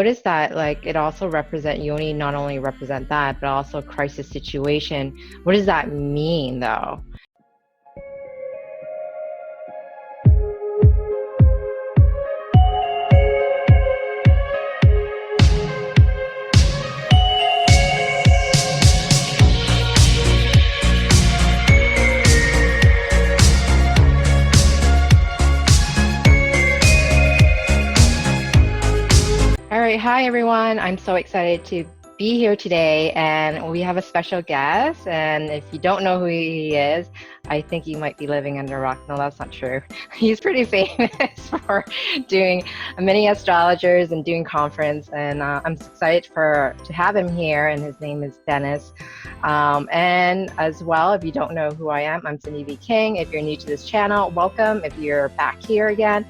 noticed that like it also represent yoni, not only represent that, but also crisis situation. What does that mean though? All right, hi everyone. I'm so excited to be here today, and we have a special guest. And if you don't know who he is, I think you might be living under a rock. No, that's not true. He's pretty famous for doing many astrologers and doing conference, and I'm excited to have him here. And his name is Dennis. And as well, if you don't know who I am, I'm AskSindyKing. If you're new to this channel, welcome. If you're back here again,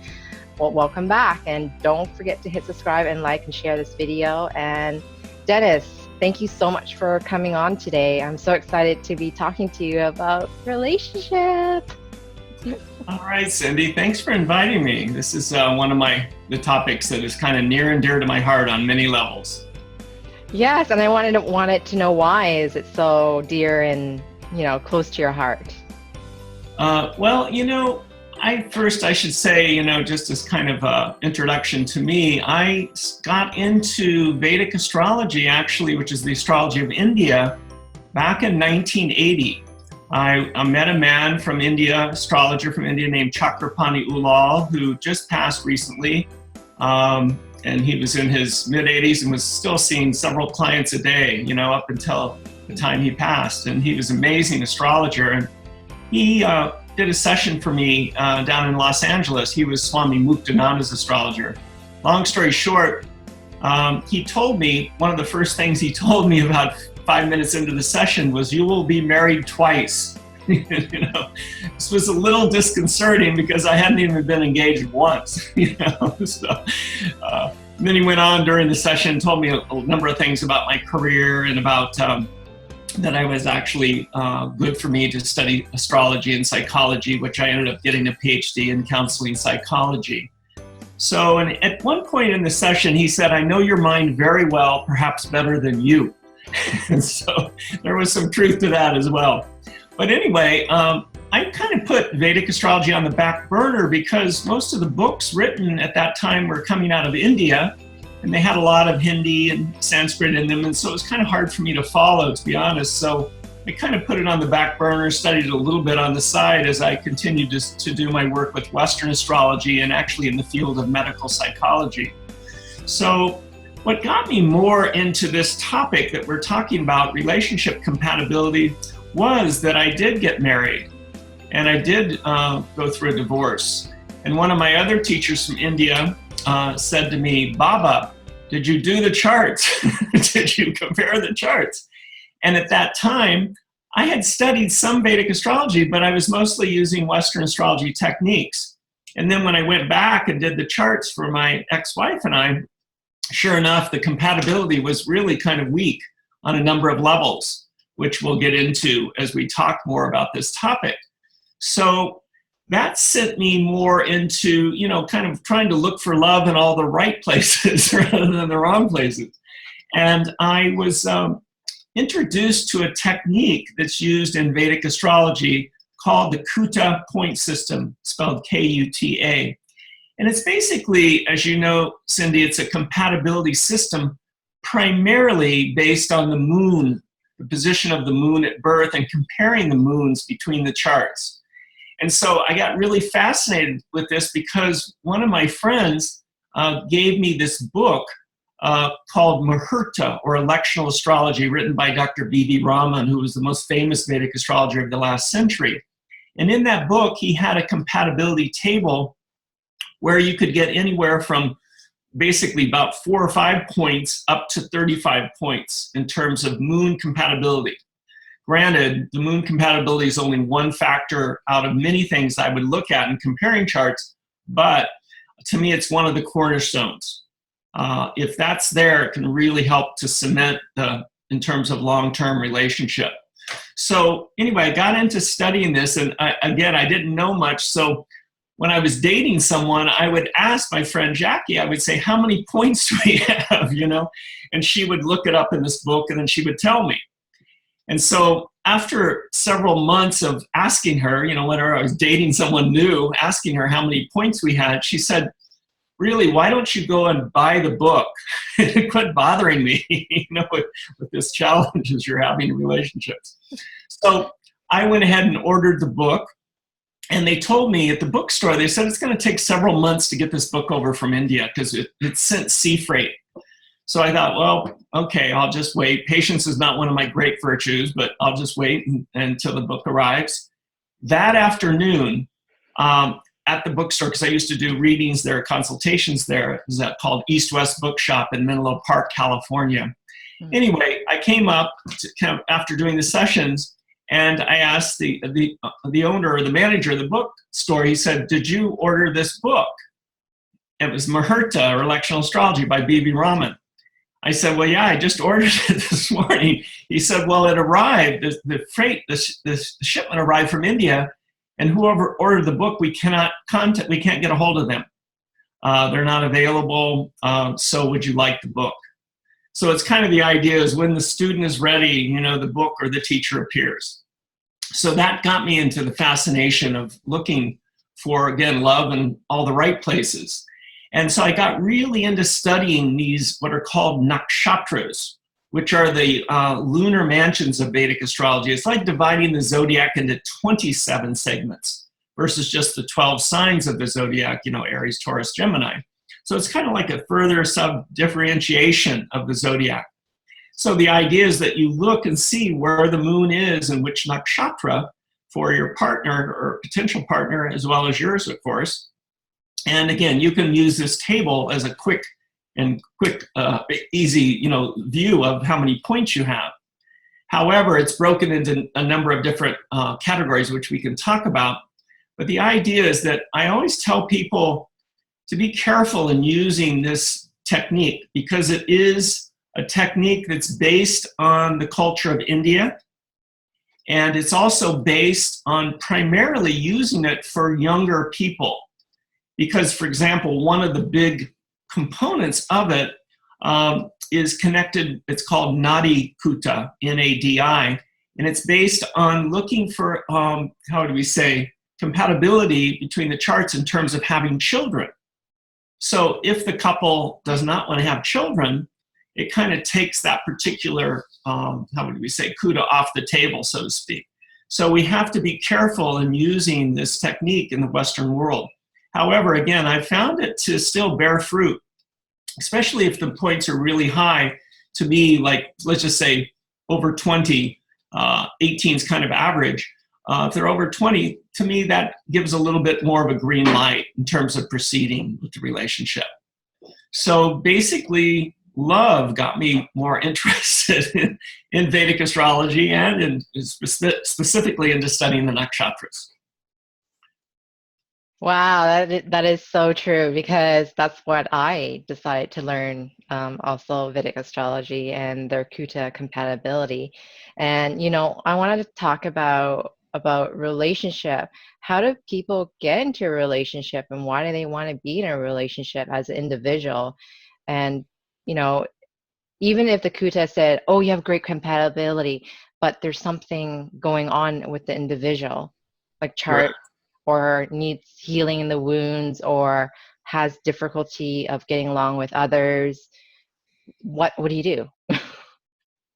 well, welcome back, and don't forget to hit subscribe and like and share this video. And Dennis, thank you so much for coming on today. I'm so excited to be talking to you about relationship. All right, Cindy, thanks for inviting me. This is one of the topics that is kind of near and dear to my heart on many levels. Yes, and I wanted to know why is it so dear and close to your heart? Well, I should say, just as kind of an introduction to me, I got into Vedic astrology, actually, which is the astrology of India, back in 1980. I met a man from India, astrologer from India named Chakrapani Ulal, who just passed recently. And he was in his mid-80s and was still seeing several clients a day, up until the time he passed. And he was an amazing astrologer. And he did a session for me down in Los Angeles. He was Swami Muktananda's astrologer. Long story short, he told me, one of the first things he told me about 5 minutes into the session was, "You will be married twice." This was a little disconcerting because I hadn't even been engaged once. So, then he went on during the session, told me a number of things about my career and about that I was actually good for me to study astrology and psychology, which I ended up getting a Ph.D. in counseling psychology. So at one point in the session, he said, "I know your mind very well, perhaps better than you." And so there was some truth to that as well. But anyway, I kind of put Vedic astrology on the back burner because most of the books written at that time were coming out of India, and they had a lot of Hindi and Sanskrit in them, and so it was kind of hard for me to follow, to be honest. So I kind of put it on the back burner, studied it a little bit on the side as I continued to do my work with Western astrology and actually in the field of medical psychology. So what got me more into this topic that we're talking about, relationship compatibility, was that I did get married and I did go through a divorce. And one of my other teachers from India said to me, "Baba, did you do the charts? Did you compare the charts?" And at that time, I had studied some Vedic astrology, but I was mostly using Western astrology techniques. And then when I went back and did the charts for my ex-wife and I, sure enough, the compatibility was really kind of weak on a number of levels, which we'll get into as we talk more about this topic. So that sent me more into, kind of trying to look for love in all the right places rather than the wrong places. And I was introduced to a technique that's used in Vedic astrology called the Kuta point system, spelled K-U-T-A. And it's basically, as you know, Cindy, it's a compatibility system primarily based on the moon, the position of the moon at birth, and comparing the moons between the charts. And so I got really fascinated with this because one of my friends gave me this book called Muhurta, or Electional Astrology, written by Dr. B.V. Raman, who was the most famous Vedic astrologer of the last century. And in that book, he had a compatibility table where you could get anywhere from basically about 4 or 5 points up to 35 points in terms of moon compatibility. Granted, the moon compatibility is only one factor out of many things I would look at in comparing charts, but to me, it's one of the cornerstones. If that's there, it can really help to cement in terms of long-term relationship. So anyway, I got into studying this, and I didn't know much. So when I was dating someone, I would ask my friend Jackie, I would say, how many points do we have, you know? And she would look it up in this book, and then she would tell me. And so after several months of asking her, you know, whenever I was dating someone new, asking her how many points we had, she said, really, why don't you go and buy the book and quit bothering me, you know, with this challenges you're having in relationships. So I went ahead and ordered the book. And they told me at the bookstore, they said it's going to take several months to get this book over from India because it's sent sea freight. So I thought, well, okay, I'll just wait. Patience is not one of my great virtues, but I'll just wait until the book arrives. That afternoon, at the bookstore, because I used to do readings there, consultations there, it was called East West Bookshop in Menlo Park, California. Mm-hmm. Anyway, I came up after doing the sessions, and I asked the owner or the manager of the bookstore, he said, did you order this book? It was Muhurta, or Electional Astrology by B.V. Raman. I said, well, yeah, I just ordered it this morning. He said, well, it arrived, the shipment arrived from India, and whoever ordered the book, we can't get a hold of them. They're not available, so would you like the book? So it's kind of the idea is when the student is ready, you know, the book or the teacher appears. So that got me into the fascination of looking for, again, love in all the right places. And so I got really into studying these, what are called Nakshatras, which are the lunar mansions of Vedic astrology. It's like dividing the zodiac into 27 segments versus just the 12 signs of the zodiac, you know, Aries, Taurus, Gemini. So it's kind of like a further sub-differentiation of the zodiac. So the idea is that you look and see where the moon is and which nakshatra for your partner or potential partner, as well as yours, of course. And again, you can use this table as a quick, easy, you know, view of how many points you have. However, it's broken into a number of different categories, which we can talk about. But the idea is that I always tell people to be careful in using this technique because it is a technique that's based on the culture of India. And it's also based on primarily using it for younger people. Because, for example, one of the big components of it is connected, it's called Nadi Kuta, N-A-D-I, and it's based on looking for, how do we say, compatibility between the charts in terms of having children. So if the couple does not want to have children, it kind of takes that particular, how would we say, kuta off the table, so to speak. So we have to be careful in using this technique in the Western world. However, again, I found it to still bear fruit, especially if the points are really high. To me, like, let's just say over 20, 18 is kind of average. If they're over 20, to me, that gives a little bit more of a green light in terms of proceeding with the relationship. So basically, love got me more interested in Vedic astrology and specifically into studying the nakshatras. Wow, that is so true because that's what I decided to learn, also Vedic astrology and their Kuta compatibility. And, you know, I wanted to talk about relationship. How do people get into a relationship and why do they want to be in a relationship as an individual? And, you know, even if the Kuta said, oh, you have great compatibility, but there's something going on with the individual, like chart, right, or needs healing in the wounds or has difficulty of getting along with others, what do you do?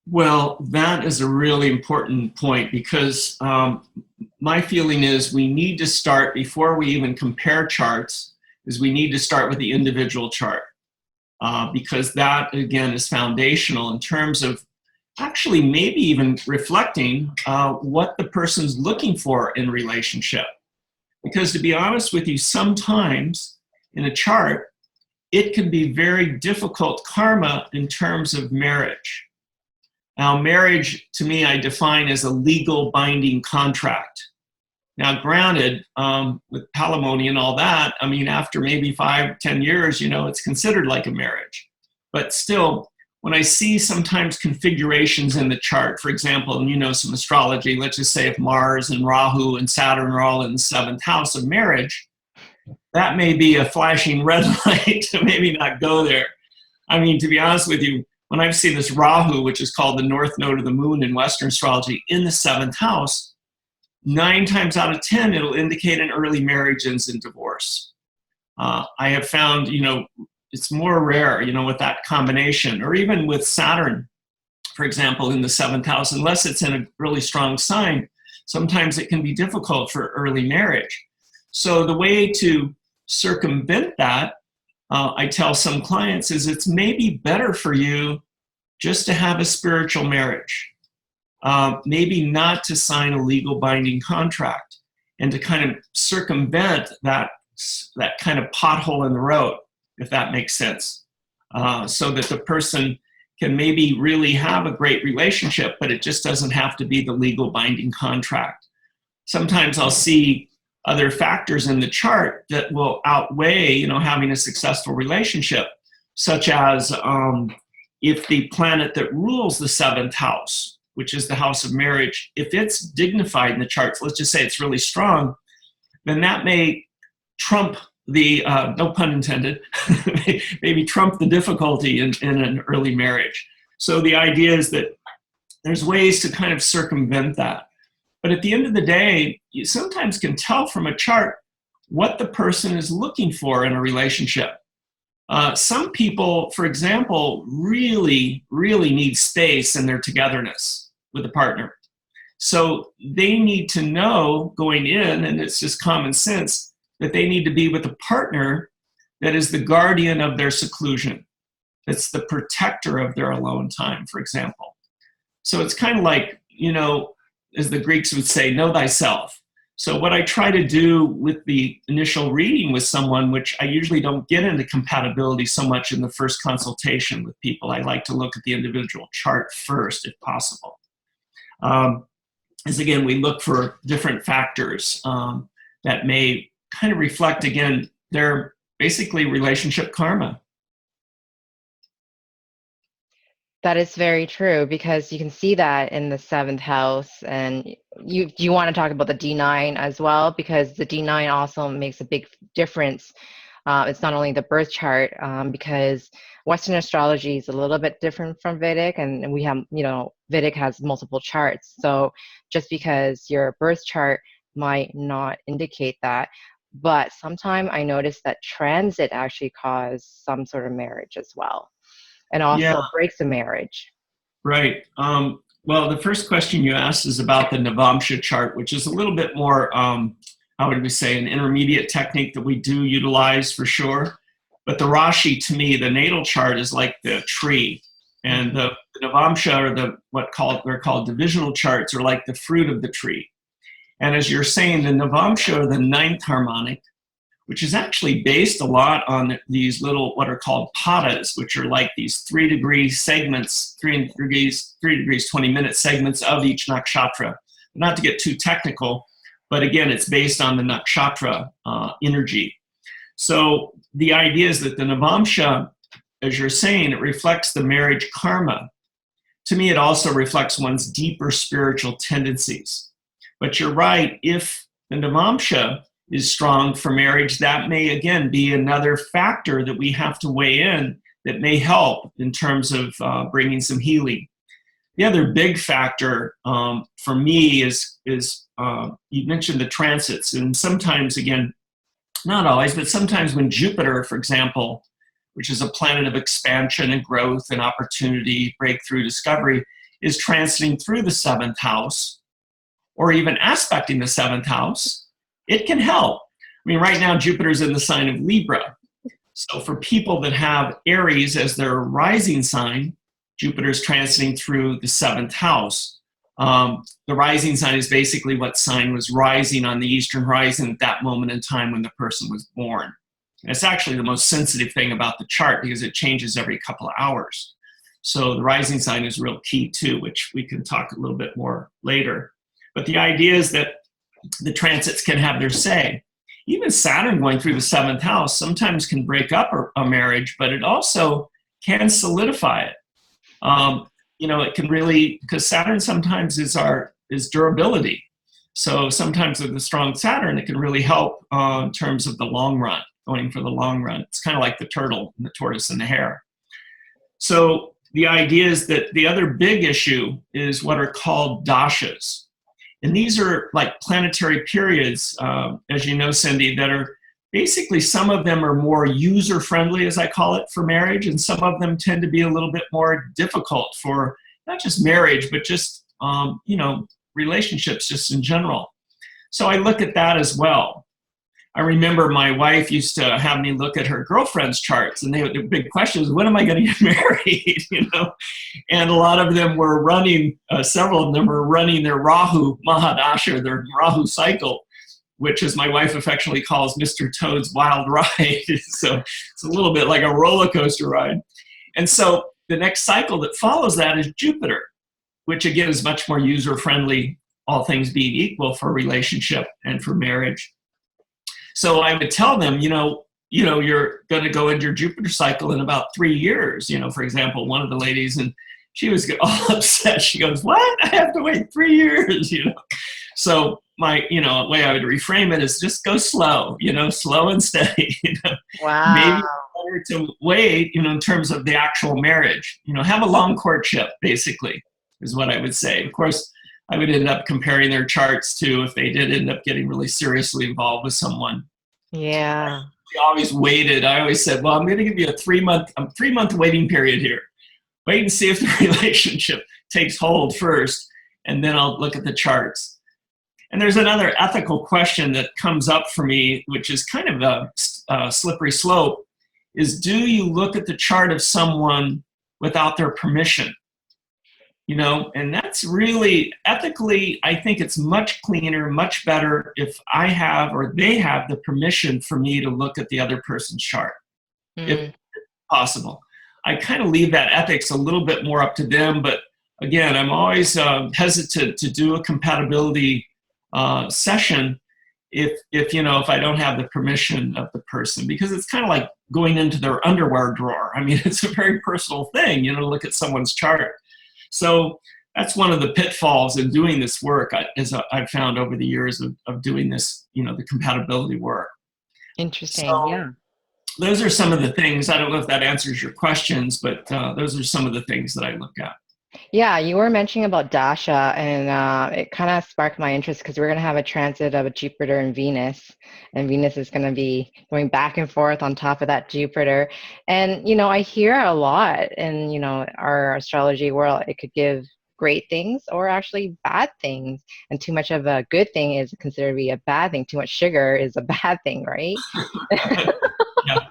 Well, that is a really important point because my feeling is we need to start, before we even compare charts, is we need to start with the individual chart because that, again, is foundational in terms of actually maybe even reflecting what the person's looking for in relationship. Because to be honest with you, sometimes in a chart, it can be very difficult karma in terms of marriage. Now, marriage, to me, I define as a legal binding contract. Now, granted, with alimony and all that, I mean, after maybe 5-10 years, you know, it's considered like a marriage. But still, when I see sometimes configurations in the chart, for example, and you know some astrology, let's just say if Mars and Rahu and Saturn are all in the 7th house of marriage, that may be a flashing red light to maybe not go there. I mean, to be honest with you, when I see this Rahu, which is called the north node of the moon in Western astrology, in the 7th house, 9 times out of 10, it'll indicate an early marriage ends in divorce. I have found, it's more rare, with that combination, or even with Saturn, for example, in the 7th house, unless it's in a really strong sign, sometimes it can be difficult for early marriage. So the way to circumvent that, I tell some clients, is it's maybe better for you just to have a spiritual marriage. Maybe not to sign a legal binding contract, and to kind of circumvent that kind of pothole in the road, if that makes sense. So that the person can maybe really have a great relationship, but it just doesn't have to be the legal binding contract. Sometimes I'll see other factors in the chart that will outweigh, having a successful relationship, such as if the planet that rules the 7th house, which is the house of marriage, if it's dignified in the charts, let's just say it's really strong, then that may trump the, no pun intended, maybe trump the difficulty in an early marriage. So the idea is that there's ways to kind of circumvent that. But at the end of the day, you sometimes can tell from a chart what the person is looking for in a relationship. Some people, for example, really, really need space in their togetherness with a partner. So they need to know going in, and it's just common sense, that they need to be with a partner that is the guardian of their seclusion, that's the protector of their alone time, for example. So it's kind of like, as the Greeks would say, know thyself. So what I try to do with the initial reading with someone, which I usually don't get into compatibility so much in the first consultation with people, I like to look at the individual chart first, if possible. Is again, we look for different factors that may kind of reflect, again, their basically relationship karma. That is very true, because you can see that in the 7th house. And you want to talk about the D9 as well, because the D9 also makes a big difference. It's not only the birth chart, because Western astrology is a little bit different from Vedic, and we have, Vedic has multiple charts. So just because your birth chart might not indicate that, but sometimes I notice that transit actually cause some sort of marriage as well, and also breaks a marriage. Right. Well, the first question you asked is about the Navamsha chart, which is a little bit more, how would we say, an intermediate technique that we do utilize for sure. But the Rashi, to me, the natal chart is like the tree. And the Navamsha, or they're called divisional charts, are like the fruit of the tree. And as you're saying, the Navamsha, or the 9th harmonic, which is actually based a lot on these little, what are called padas, which are like these 3-degree segments, 3 degrees, 20-minute segments of each nakshatra. Not to get too technical, but again, it's based on the nakshatra energy. So the idea is that the Navamsha, as you're saying, it reflects the marriage karma. To me, it also reflects one's deeper spiritual tendencies. But you're right, if the Navamsha is strong for marriage, that may again be another factor that we have to weigh in that may help in terms of bringing some healing. The other big factor for me is you mentioned the transits, and sometimes, again, not always, but sometimes when Jupiter, for example, which is a planet of expansion and growth and opportunity, breakthrough, discovery, is transiting through the 7th house, or even aspecting the 7th house, it can help. I mean, right now, Jupiter's in the sign of Libra. So for people that have Aries as their rising sign, Jupiter's transiting through the 7th house. The rising sign is basically what sign was rising on the eastern horizon at that moment in time when the person was born. And it's actually the most sensitive thing about the chart, because it changes every couple of hours. So the rising sign is real key too, which we can talk a little bit more later. But the idea is that the transits can have their say. Even Saturn going through the 7th house sometimes can break up a marriage, but it also can solidify it. It can really, because Saturn sometimes is durability. So sometimes with the strong Saturn, it can really help in terms of the long run, going for the long run. It's kind of like the turtle and the tortoise and the hare. So the idea is that the other big issue is what are called dashas. And these are like planetary periods, as you know, Cindy, that are basically, some of them are more user-friendly, as I call it, for marriage, and some of them tend to be a little bit more difficult for not just marriage, but just, relationships just in general. So I look at that as well. I remember my wife used to have me look at her girlfriend's charts, and the big question is, when am I going to get married? And a lot of them were running, several of them were running their Rahu Mahadasha, their Rahu cycle, which, as my wife affectionately calls, Mr. Toad's Wild Ride. So it's a little bit like a roller coaster ride. And so the next cycle that follows that is Jupiter, which again is much more user-friendly, all things being equal, for a relationship and for marriage. So I would tell them, you're going to go into your Jupiter cycle in about 3 years. For example, one of the ladies, and she was all upset. She goes, "What? I have to wait 3 years?" So my, way I would reframe it is just go slow, slow and steady. Wow. Maybe better to wait, in terms of the actual marriage. Have a long courtship, basically, is what I would say. Of course, I would end up comparing their charts to if they did end up getting really seriously involved with someone. Yeah. We always waited. I always said, well, I'm going to give you a 3-month waiting period here. Wait and see if the relationship takes hold first, and then I'll look at the charts. And there's another ethical question that comes up for me, which is kind of a slippery slope, is, do you look at the chart of someone without their permission? And that's really, ethically, I think it's much cleaner, much better if I have, or they have, the permission for me to look at the other person's chart, if possible. I kind of leave that ethics a little bit more up to them, but again, I'm always hesitant to do a compatibility session if I don't have the permission of the person, because it's kind of like going into their underwear drawer. I mean, it's a very personal thing, to look at someone's chart. So that's one of the pitfalls in doing this work, as I've found over the years of doing this, the compatibility work. Interesting. So, yeah. Those are some of the things. I don't know if that answers your questions, but those are some of the things that I look at. Yeah, you were mentioning about Dasha, and it kind of sparked my interest because we're going to have a transit of a Jupiter and Venus is going to be going back and forth on top of that Jupiter. And, I hear a lot in, our astrology world, it could give great things or actually bad things. And too much of a good thing is considered to be a bad thing. Too much sugar is a bad thing, right? Yeah.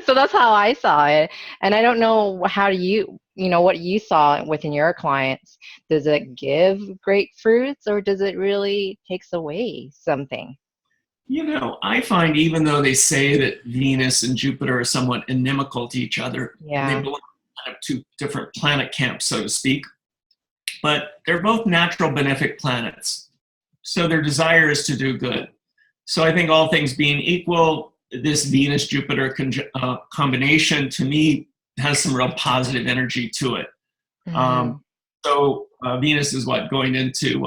So that's how I saw it. And I don't know, how do you, what you saw within your clients? Does it give great fruits, or does it really takes away something? I find, even though they say that Venus and Jupiter are somewhat inimical to each other, Yeah. they belong to two different planet camps, so to speak, but they're both natural benefic planets. So their desire is to do good. So I think, all things being equal, this Venus-Jupiter combination, to me, has some real positive energy to it. Mm-hmm. So Venus is going into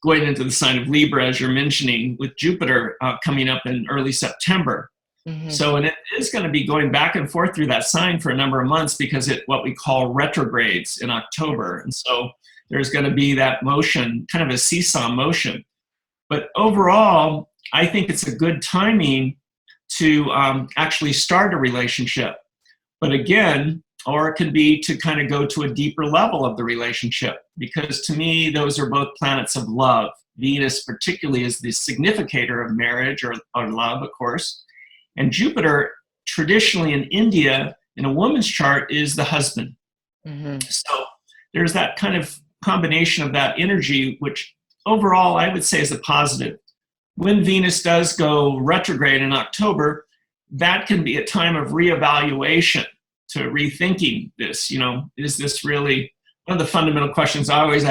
the sign of Libra, as you're mentioning, with Jupiter coming up in early September. Mm-hmm. So, and it is going to be going back and forth through that sign for a number of months, because it what we call retrogrades in October. And so there's going to be that motion, kind of a seesaw motion. But overall, I think it's a good timing to actually start a relationship. But again, or it could be to kind of go to a deeper level of the relationship, because to me, those are both planets of love. Venus particularly is the significator of marriage or love, of course. And Jupiter, traditionally in India, in a woman's chart, is the husband. Mm-hmm. So there's that kind of combination of that energy, which overall I would say is a positive. When Venus does go retrograde in October, that can be a time of reevaluation, to rethinking this. Is this really, one of the fundamental questions I always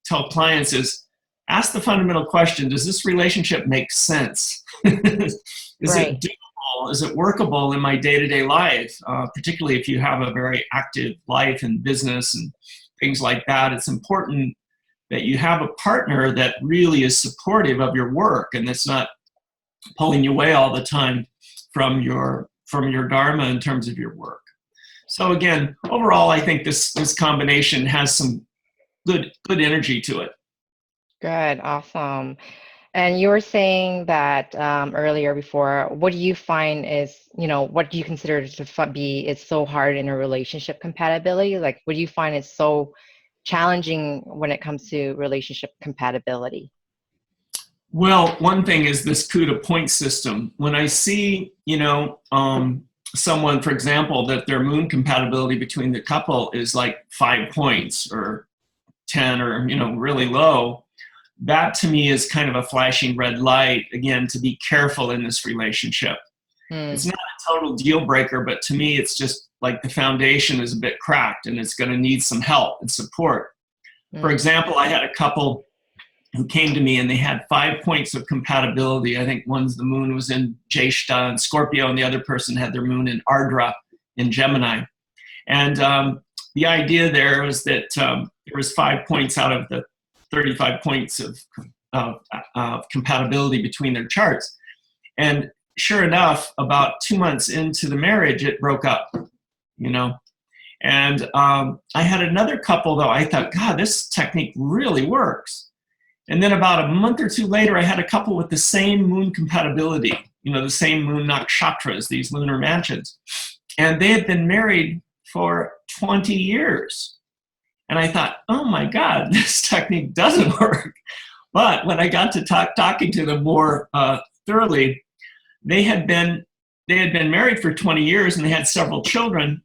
tell clients is, ask the fundamental question, does this relationship make sense? Is Right. it doable? Is it workable in my day-to-day life? Particularly if you have a very active life and business and things like that, it's important that you have a partner that really is supportive of your work and that's not pulling you away all the time from your dharma in terms of your work. So again, overall, I think this combination has some good energy to it. Good, awesome. And you were saying that earlier before, what do you find is, what do you consider to be it's so hard in a relationship compatibility? Like, what do you find is so challenging when it comes to relationship compatibility? Well, one thing is this CUDA point system. When I see, someone, for example, that their moon compatibility between the couple is like 5 points or 10 or, really low, that to me is kind of a flashing red light, again, to be careful in this relationship. It's not a total deal breaker, but to me, it's just like the foundation is a bit cracked and it's going to need some help and support. For example, I had a couple who came to me and they had 5 points of compatibility. I think the moon was in Jeshta and Scorpio, and the other person had their moon in Ardra in Gemini. And the idea there was that there was 5 points out of the 35 points of compatibility between their charts. And sure enough, about 2 months into the marriage, it broke up, And I had another couple, though, I thought, God, this technique really works. And then about a month or two later, I had a couple with the same moon compatibility, the same moon nakshatras, these lunar mansions. And they had been married for 20 years. And I thought, oh my God, this technique doesn't work. But when I got to talking to them more thoroughly, they had been married for 20 years and they had several children.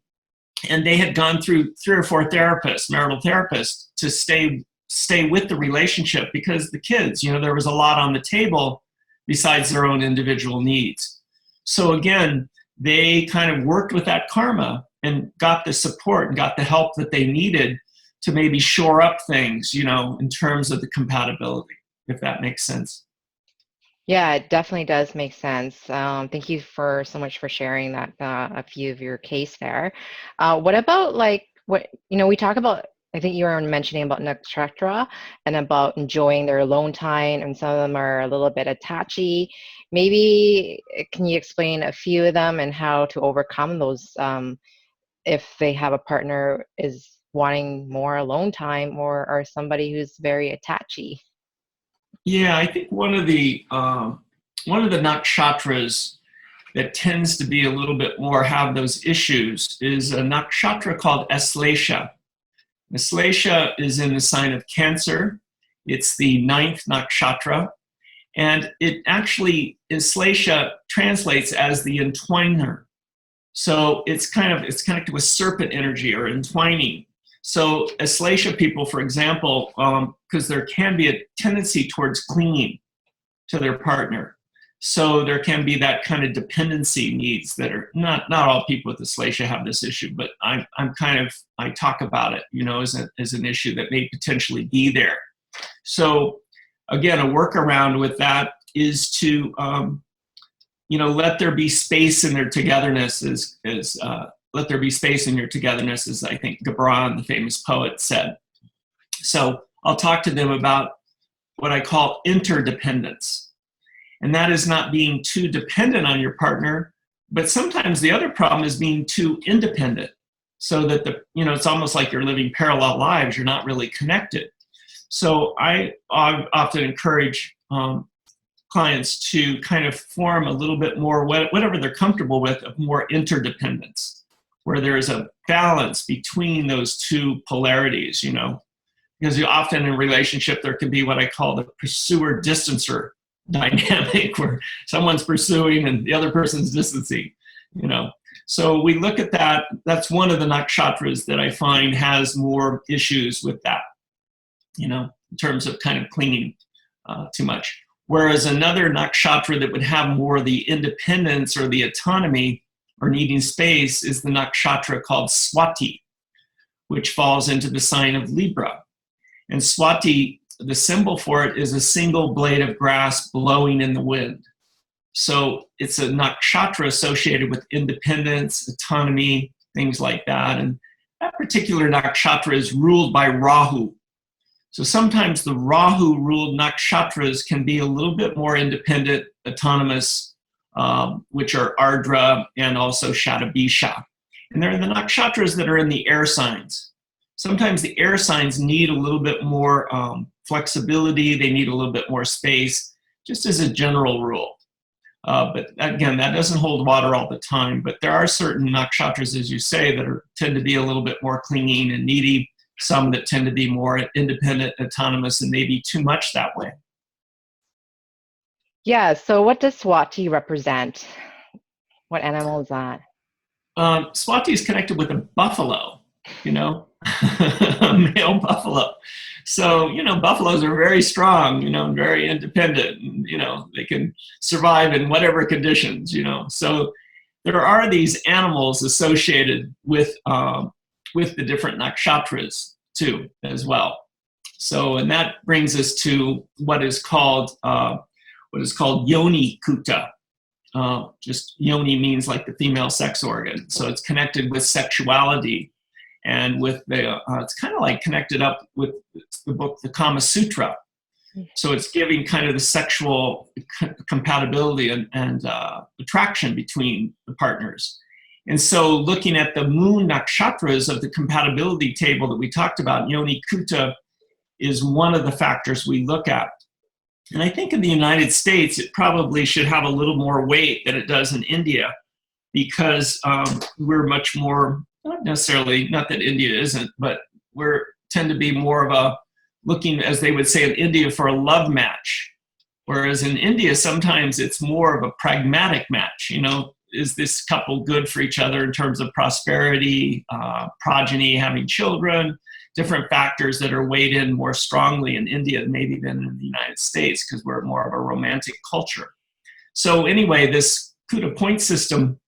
And they had gone through 3 or 4 therapists, marital therapists, to stay with the relationship because the kids, there was a lot on the table besides their own individual needs. So again, they kind of worked with that karma and got the support and got the help that they needed to maybe shore up things, in terms of the compatibility, if that makes sense. Yeah, it definitely does make sense. Thank you so much for sharing that, a few of your case there. What about we talk about, I think you were mentioning about Nakshatra and about enjoying their alone time, and some of them are a little bit attachy. Maybe can you explain a few of them and how to overcome those if they have a partner is wanting more alone time or somebody who's very attachy? Yeah, I think one of the nakshatras that tends to be a little bit more have those issues is a nakshatra called Aslesha. Aslesha is in the sign of Cancer. It's the 9th nakshatra, and it actually, Aslesha translates as the entwiner. So it's connected with serpent energy or entwining. So Aslesha people, for example, because there can be a tendency towards clinging to their partner. So there can be that kind of dependency needs that are not all people with Aslesha have this issue, but I talk about it, as an issue that may potentially be there. So again, a workaround with that is to, let there be space in their togetherness let there be space in your togetherness, as I think Gibran, the famous poet, said. So I'll talk to them about what I call interdependence. And that is not being too dependent on your partner, but sometimes the other problem is being too independent, so that it's almost like you're living parallel lives, you're not really connected. So I often encourage clients to kind of form a little bit more, whatever they're comfortable with, of more interdependence, where there is a balance between those two polarities, because often in a relationship there can be what I call the pursuer-distancer dynamic, where someone's pursuing and the other person's distancing, So we look at that. That's one of the nakshatras that I find has more issues with that, in terms of kind of clinging too much. Whereas another nakshatra that would have more of the independence or the autonomy or needing space is the nakshatra called Swati, which falls into the sign of Libra. And Swati, the symbol for it is a single blade of grass blowing in the wind. So it's a nakshatra associated with independence, autonomy, things like that. And that particular nakshatra is ruled by Rahu. So sometimes the Rahu-ruled nakshatras can be a little bit more independent, autonomous, which are Ardra and also Shatabisha. And they're the nakshatras that are in the air signs. Sometimes the air signs need a little bit more flexibility. They need a little bit more space, just as a general rule. But again, that doesn't hold water all the time. But there are certain nakshatras, as you say, that tend to be a little bit more clinging and needy. Some that tend to be more independent, autonomous, and maybe too much that way. Yeah, so what does Swati represent? What animal is that? Swati is connected with a buffalo, a male buffalo. So, buffaloes are very strong, and very independent, and, they can survive in whatever conditions, So there are these animals associated with the different nakshatras too, as well. So, and that brings us to what is called yoni kuta. Just yoni means like the female sex organ. So it's connected with sexuality and with it's kind of like connected up with the book, the Kama Sutra. So it's giving kind of the sexual compatibility and attraction between the partners. And so looking at the moon nakshatras of the compatibility table that we talked about, yoni kuta is one of the factors we look at. And I think in the United States, it probably should have a little more weight than it does in India, because we're much more, not necessarily, not that India isn't, but we're tend to be more of a looking, as they would say in India, for a love match. Whereas in India, sometimes it's more of a pragmatic match. Is this couple good for each other in terms of prosperity, progeny, having children? Different factors that are weighed in more strongly in India maybe than in the United States, because we're more of a romantic culture. So anyway, this Kuta point system,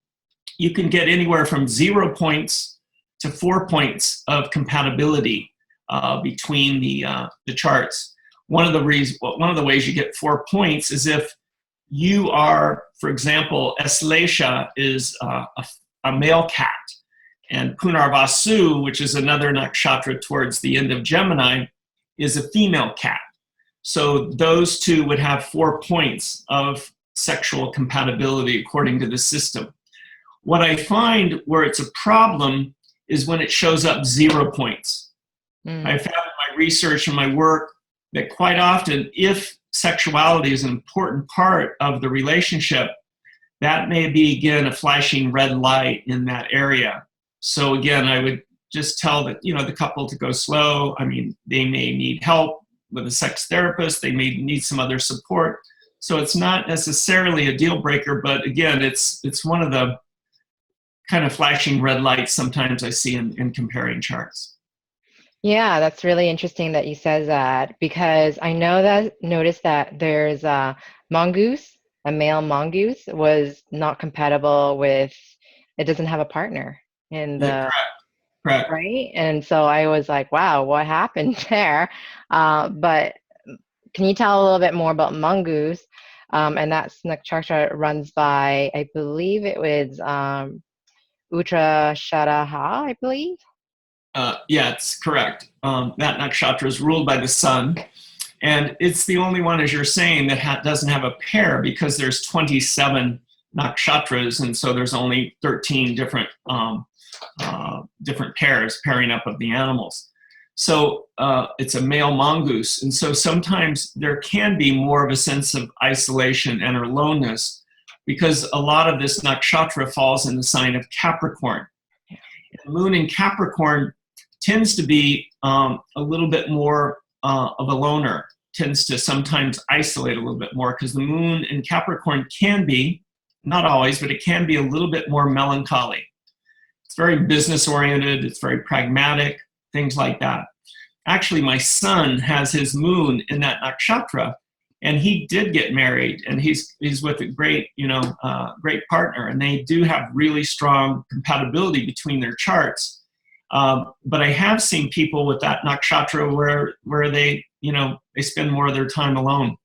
you can get anywhere from 0 points to 4 points of compatibility between the charts. One of the ways you get 4 points is if you are, for example, Aslesha is a male cat, and Punarvasu, which is another nakshatra towards the end of Gemini, is a female cat. So those two would have 4 points of sexual compatibility according to the system. What I find where it's a problem is when it shows up 0 points. I found in my research and my work that quite often, if sexuality is an important part of the relationship, that may be, again, a flashing red light in that area. So again, I would just tell the couple to go slow. I mean, they may need help with a sex therapist. They may need some other support. So it's not necessarily a deal breaker, but again, it's one of the kind of flashing red lights sometimes I see in comparing charts. Yeah, that's really interesting that you said that, because I noticed that there's a mongoose, a male mongoose was not compatible with, it doesn't have a partner in the, correct. right? And so I was like, wow, what happened there? But can you tell a little bit more about mongoose? And that's nakshatra runs by, I believe it was Uttarashadaha, I believe. Yeah, it's correct. That nakshatra is ruled by the sun, and it's the only one, as you're saying, that doesn't have a pair, because there's 27 nakshatras, and so there's only 13 different pairs pairing up of the animals. So it's a male mongoose, and so sometimes there can be more of a sense of isolation and aloneness, because a lot of this nakshatra falls in the sign of Capricorn. The moon in Capricorn tends to be a little bit more of a loner, tends to sometimes isolate a little bit more, because the moon in Capricorn can be, not always, but it can be a little bit more melancholy. It's very business oriented, it's very pragmatic, things like that. Actually, my son has his moon in that nakshatra, and he did get married, and he's with a great, great partner, and they do have really strong compatibility between their charts. But I have seen people with that nakshatra where they, they spend more of their time alone.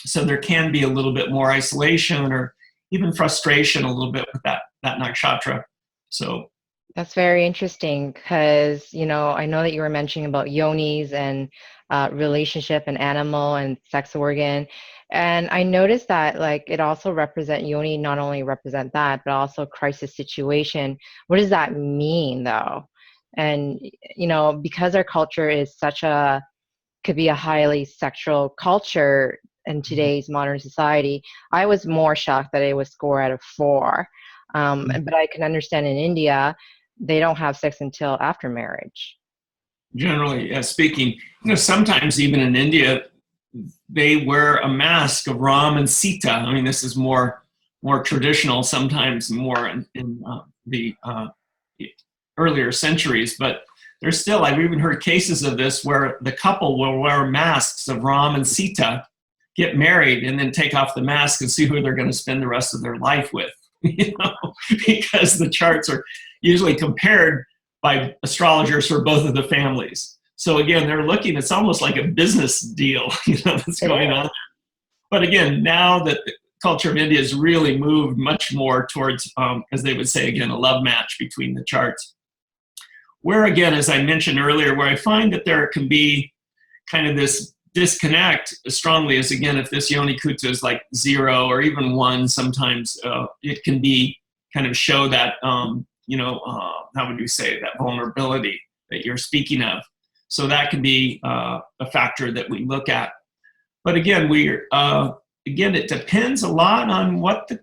So there can be a little bit more isolation or even frustration a little bit with that nakshatra. So that's very interesting, because I know that you were mentioning about yonis and relationship and animal and sex organ. And I noticed that like it also represent yoni, not only represent that, but also crisis situation. What does that mean though? And you know, because our culture is such a could be a highly sexual culture in today's modern society, I was more shocked that it was score out of 4. But I can understand in India, they don't have sex until after marriage. Generally speaking, you know, sometimes even in India, they wear a mask of Ram and Sita. I mean, this is more traditional, sometimes more in the earlier centuries, but there's still, I've even heard cases of this where the couple will wear masks of Ram and Sita, get married, and then take off the mask and see who they're going to spend the rest of their life with, you know, because the charts are usually compared by astrologers for both of the families. So again, they're looking, it's almost like a business deal, you know, that's going on. But again, now that the culture of India has really moved much more towards, as they would say, again, a love match between the charts. Where again, as I mentioned earlier, where I find that there can be kind of this disconnect strongly is, again, if this Yoni Kuta is like 0 or even 1, sometimes it can be kind of show that, you know, how would you say, that vulnerability that you're speaking of. So that can be a factor that we look at. But again, again, it depends a lot on what the